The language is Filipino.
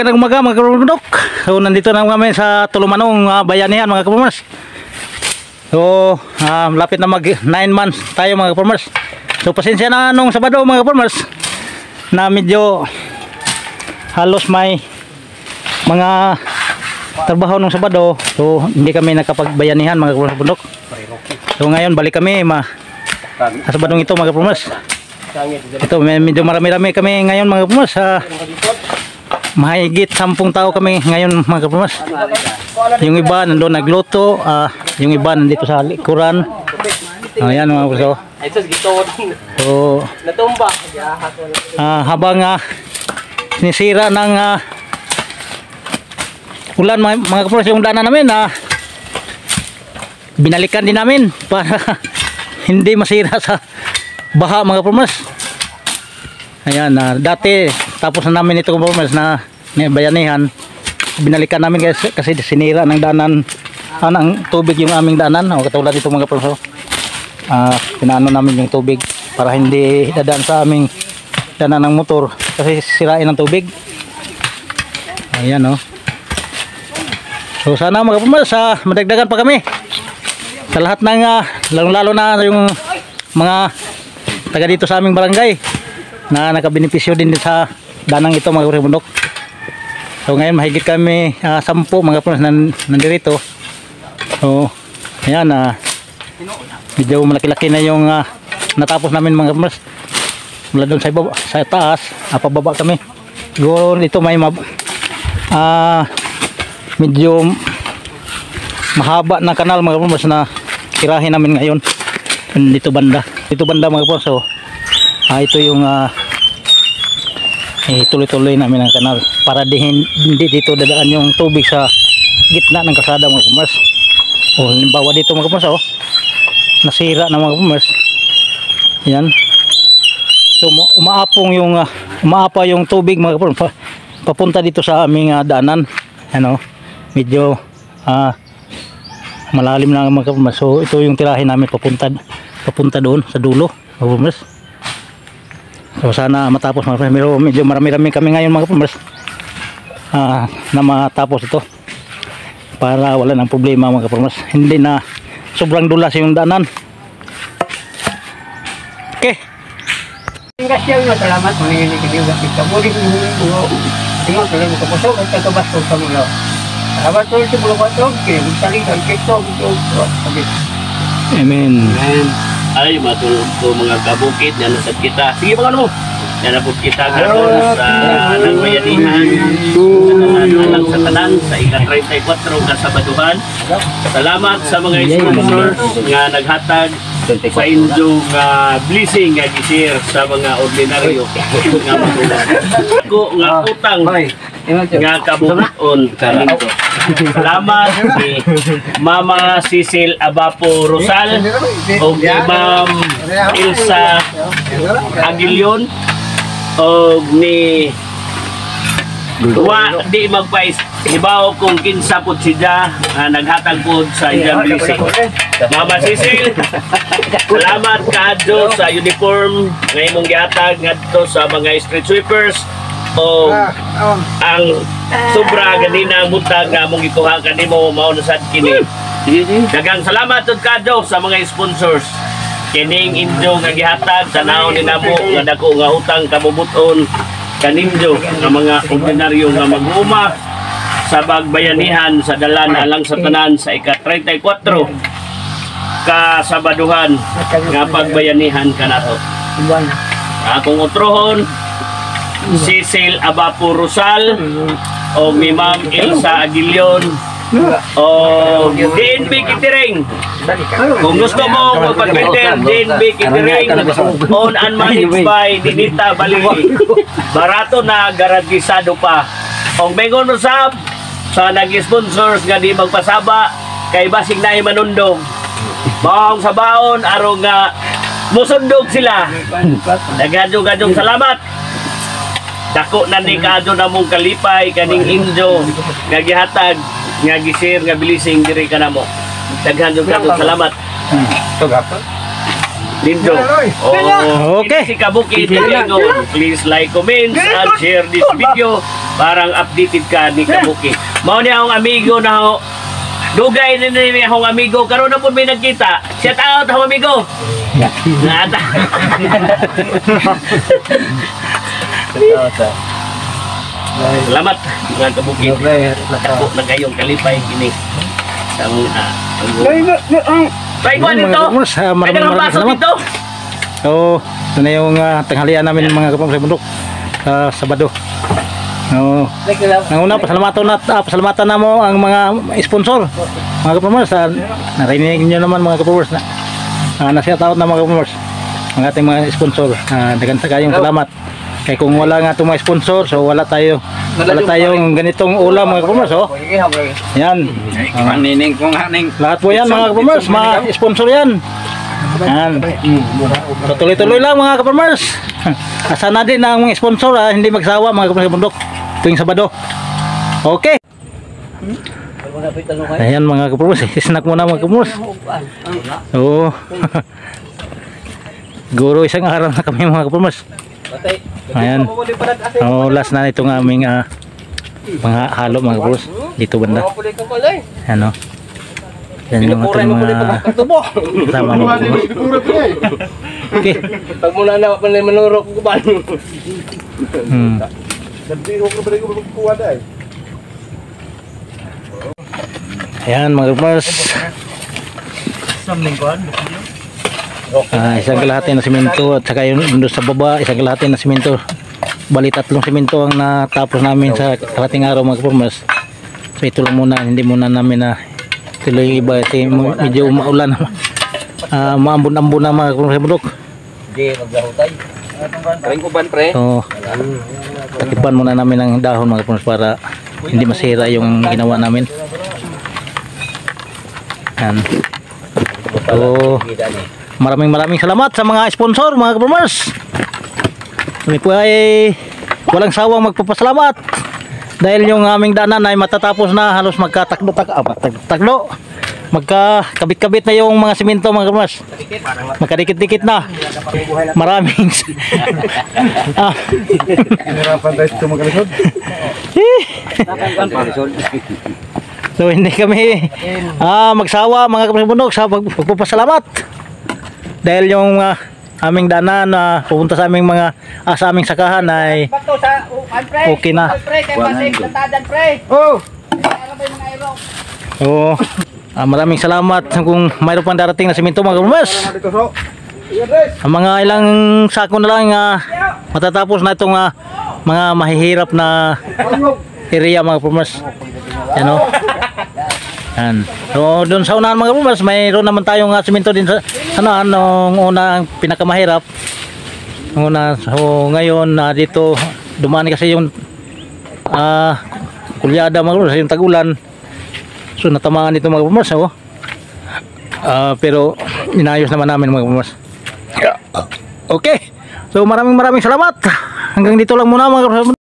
Magandang umaga mga kapamilya. So nandito na kami sa Tulumanong Bayanihan mga kapamilya. So lapit na mag 9 months tayo mga kapamilya. So pasensya na nung Sabado mga kapamilya na medyo halos may mga trabaho nung Sabado. So hindi kami nakapagbayanihan mga kapamilya. So ngayon balik kami sa Sabadong ito mga kapamilya. Ito medyo marami-rami kami ngayon mga kapamilya. Mahigit 10 tao kami ngayon mga kapamilya. Yung iba nandoon nagluto, yung iba nandito sa likuran. Ayan mga kapamilya. So habang sinisira ng ulan mga kapamilya yung daanan namin, binalikan din namin para hindi masira sa baha mga kapamilya. Ayan, dati tapos na namin ito kapamilya na bayanihan, binalikan namin kasi sinira ng daanan ng tubig yung aming daanan. O katulad dito mga kapamilya, pinaano namin yung tubig para hindi dadaan sa aming daanan ng motor kasi sirain ng tubig. Ayan o. So sana mga kapamilya madagdagan pa kami sa lahat ng lalo na yung mga taga dito sa aming barangay na nakabenepisyo din sa danang ito mga kapamilya. So ngayon mahigit kami 10 mga kapamilya nandirito. So ayan, medyo malaki-laki na yung natapos namin mga kapamilya. Mula doon sa taas, pababa kami. Siguro dito may medyo mahaba na kanal mga kapamilya na tirahin namin ngayon dito banda mga kapamilya. So ito yung tuloy-tuloy namin ang kanal para hindi dito dadaan yung tubig sa gitna ng kalsada mga kapamilya. O halimbawa dito mga kapamilya, nasira na mga kapamilya. Yan. So umaapa yung tubig mga kapamilya papunta dito sa aming daanan. Ano, medyo malalim na mga kapamilya. So ito yung tirahin namin papunta doon sa dulo mga kapamilya. So sana matapos mga kapamilya. Medyo marami-rami kami ngayon mga kapamilya na matapos ito para wala ng problema mga kapamilya. Hindi na sobrang dulas yung daanan. Okay. Salamat mo ngayon ikiniwag kita. Muli mo tingnan ko lang kapusok at kakabasok sa mula. Salamat po sa mga batog. Kinagtalikan kito. Amen. Ay matulog ko mga kabukid na nasad kita. Sige mga ano, nanapot kita gano'n sa anang bayanihan, alang sa tanan, sa ika-34 kasabaduhan. Salamat sa mga sponsor nga naghatag sa inyong blessing nga gisir sa mga ordinaryo nga matulog. Ako nga utang nga kabukaon kaninto. Salamat si Mama Cecil Abapo Rosal o ni Ma'am Ilsa Aguilion o ni di magpais ibaw kung kinsa po siya naghatag po sa iyang blessing. Mama Cecil, salamat kaadto sa uniform nga imong gihatag ngadto sa mga street sweepers o ang sobra ganina ang butang nga mong ikuha kanimo mao na sad kini. Daghang salamat tud kadto sa mga sponsors kining inyo nga gihatag tanaw ni namo nga dako nga utang kabubuton kaninyo nga mga ordinaryo nga mag-uma sa bagbayanihan sa dalan alang sa tanan sa ika-34 kasabaduhan nga pagbayanihan kanato. Akong utrohon Cecil Abapo Rosal o mi Ma'am Ilsa Aguilion o DNB Catering. Kung gusto mo magpag-cater, DNB Catering owned and managed by Dinita Balili. Barato na garantisado pa. Kung bengon mo sa nag-sponsors nga di magpasaba kay basig na manundog. Bawang sa baon aron nga musundog sila. Dagadong salamat. Dako na ni kadto na mong kalipay kaning injo nga gihatag nga gisir nga bilising diri kanamo. Daghang salamat. Lindo. Okay. Si Kabukid, please like, comment, and share this video Parang updated ka ni Kabuki. Mao ni akong amigo na ako. Dugay na ni akong amigo. Karoon na po may nagkita. Shout out akong amigo. Nata. Salamat mga Kabuki. Ako na kayong kalipay kini. Try ko dito. Ay Maraming pasok salamat. dito. So, ito na yung tanghalian namin mga kapatid sa bundok sa Sabado. Nanguna, pasalamatan na mo ang mga sponsor. Mga kapatid, narinig nyo naman mga kapatid na nasiya taot na mga kapatid. Ang ating mga sponsor. Dagan sa kayong salamat. Kaya kung wala nga itong mga sponsor, so wala tayong ganitong ulam mga kapatid. So, yan. Lahat po yan mga kapatid, mga sponsor yan. Yan. So, tuloy-tuloy lang mga kapatid. Asa na din ang mga sponsor, hindi magsawa mga kapatid sa bundok tuwing Sabado. Okay. Ayan mga kapatid, snack muna mga kapatid. Oo. Guro isang araw na kami mga kapatid. Ayan. Last na itong aming mga halo mga kapatid dito banda. Ano? Yan yung ating mga kasama mga kapatid. Okay. Pag muna na manurok ko ba? Ayan mga kapatid. Isang kalahati na simento at saka yung doon sa baba isang kalahati na simento. Bali 3 simento ang natapos namin sa kalahating araw mga kapatid. So ito lang muna, hindi muna namin na tuloy yung iba kasi medyo umaulan. Maambon-ambon na mga kapatid sa bundok. Hindi, maglahutay. Karing kuban pre. So takipan muna namin ang dahon mga kapatid para hindi masira yung ginawa namin. Yan. So maraming salamat sa mga sponsor mga kapatid. Kami po ay walang sawang magpapasalamat dahil yung aming daanan ay matatapos na, halos magkakabit-kabit na yung mga simento mga kapatid. Magkadikit-dikit na. Maraming So hindi kami magsawa mga kapatid bundok sa pagpapasalamat dahil yung aming daanan na pupunta sa aming mga sa aming sakahan ay okay na. So maraming salamat kung mayroon pang darating na simento mga kapatid. Ang mga ilang sako na lang matatapos na itong mga mahihirap na area mga kapatid. Yan o. Yan. So doon sa unahan mga kapatid, mayroon naman tayong simento din sa nung una pinakamahirap. So ngayon dito dumaan kasi yung kulyada mga kapatid, yung tag-ulan. So natamaan dito mga kapatid. So, pero inayos naman namin mga kapatid. Okay. So maraming salamat. Hanggang dito lang muna mga kapatid.